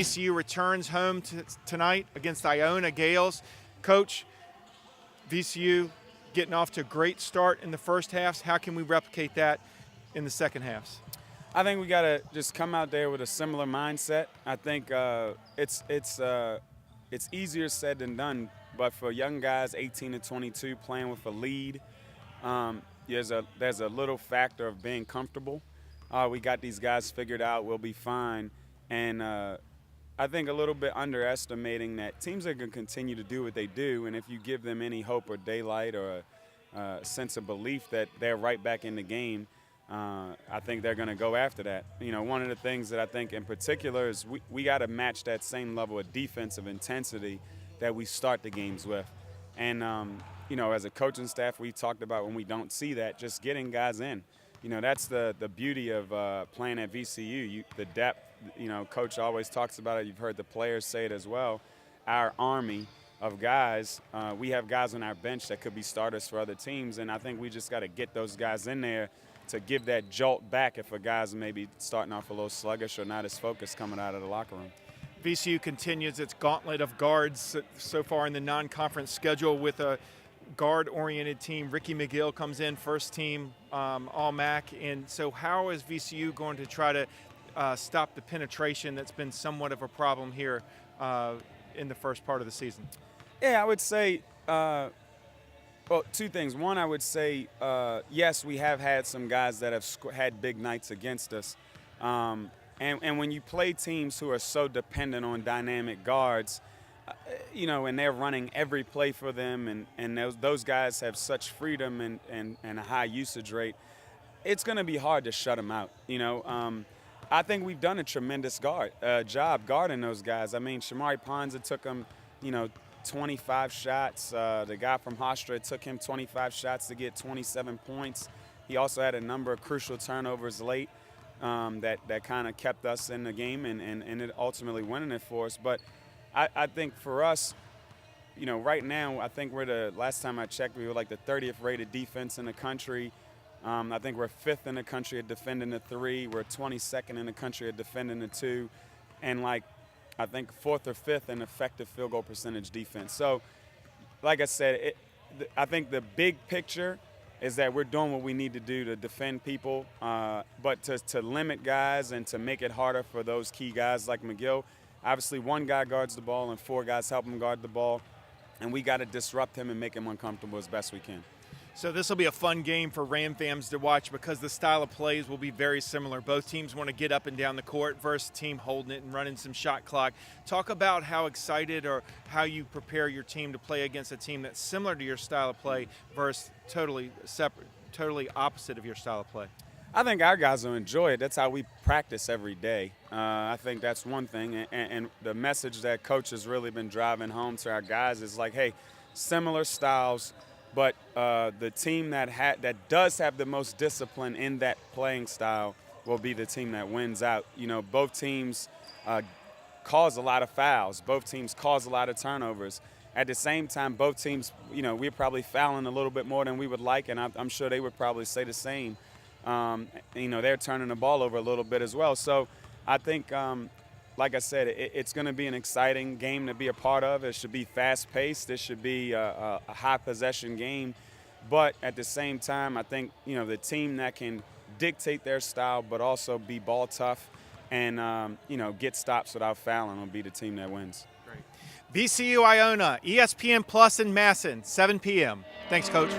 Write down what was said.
VCU returns home tonight against Iona Gales. Coach, VCU getting off to a great start in the first halves. How can we replicate that in the second halves? I think we got to just come out there with a similar mindset. I think it's easier said than done, but for young guys 18 to 22 playing with a lead, there's a little factor of being comfortable. We got these guys figured out. We'll be fine. And I think a little bit underestimating that teams are going to continue to do what they do, and if you give them any hope or daylight or a sense of belief that they're right back in the game, I think they're going to go after that. You know, one of the things that I think in particular is we got to match that same level of defensive intensity that we start the games with. And, you know, as a coaching staff, we talked about when we don't see that, just getting guys in. You know, that's the beauty of playing at VCU. The depth, you know, Coach always talks about it. You've heard the players say it as well. Our army of guys, we have guys on our bench that could be starters for other teams, and I think we just got to get those guys in there to give that jolt back if a guy's maybe starting off a little sluggish or not as focused coming out of the locker room. VCU continues its gauntlet of guards so far in the non-conference schedule with a guard-oriented team. Ricky McGill comes in, first team All-MAC. And so how is VCU going to try to stop the penetration that's been somewhat of a problem here in the first part of the season? Yeah, I would say well, two things. One, I would say, yes, we have had some guys that have had big nights against us. And when you play teams who are so dependent on dynamic guards, you know, and they're running every play for them, and those guys have such freedom and a high usage rate, it's going to be hard to shut them out. You know, I think we've done a tremendous job guarding those guys. I mean, Shamari Ponza took them, you know, 25 shots. The guy from Hofstra took him 25 shots to get 27 points. He also had a number of crucial turnovers late that kind of kept us in the game and it ultimately winning it for us. But I think for us, you know, right now, I think last time I checked, we were like the 30th rated defense in the country. I think we're 5th in the country at defending the 3. We're 22nd in the country at defending the 2. And like, I think 4th or 5th in effective field goal percentage defense. So, like I said, I think the big picture is that we're doing what we need to do to defend people, but to limit guys and to make it harder for those key guys like McGill. Obviously, one guy guards the ball and 4 guys help him guard the ball, and we got to disrupt him and make him uncomfortable as best we can. So this will be a fun game for Ram fans to watch because the style of plays will be very similar. Both teams want to get up and down the court versus team holding it and running some shot clock. Talk about how excited or how you prepare your team to play against a team that's similar to your style of play versus totally separate, totally opposite of your style of play. I think our guys will enjoy it. That's how we practice every day. I think that's one thing. And the message that Coach has really been driving home to our guys is like, hey, similar styles, but the team that does have the most discipline in that playing style will be the team that wins out. You know, both teams cause a lot of fouls. Both teams cause a lot of turnovers. At the same time, both teams, you know, we're probably fouling a little bit more than we would like, and I'm sure they would probably say the same. You know, they're turning the ball over a little bit as well. So I think, like I said, it's going to be an exciting game to be a part of. It should be fast-paced. It should be a high-possession game. But at the same time, I think, you know, the team that can dictate their style but also be ball tough and, you know, get stops without fouling will be the team that wins. Great. VCU Iona, ESPN Plus in Masson, 7 p.m. Thanks, Coach.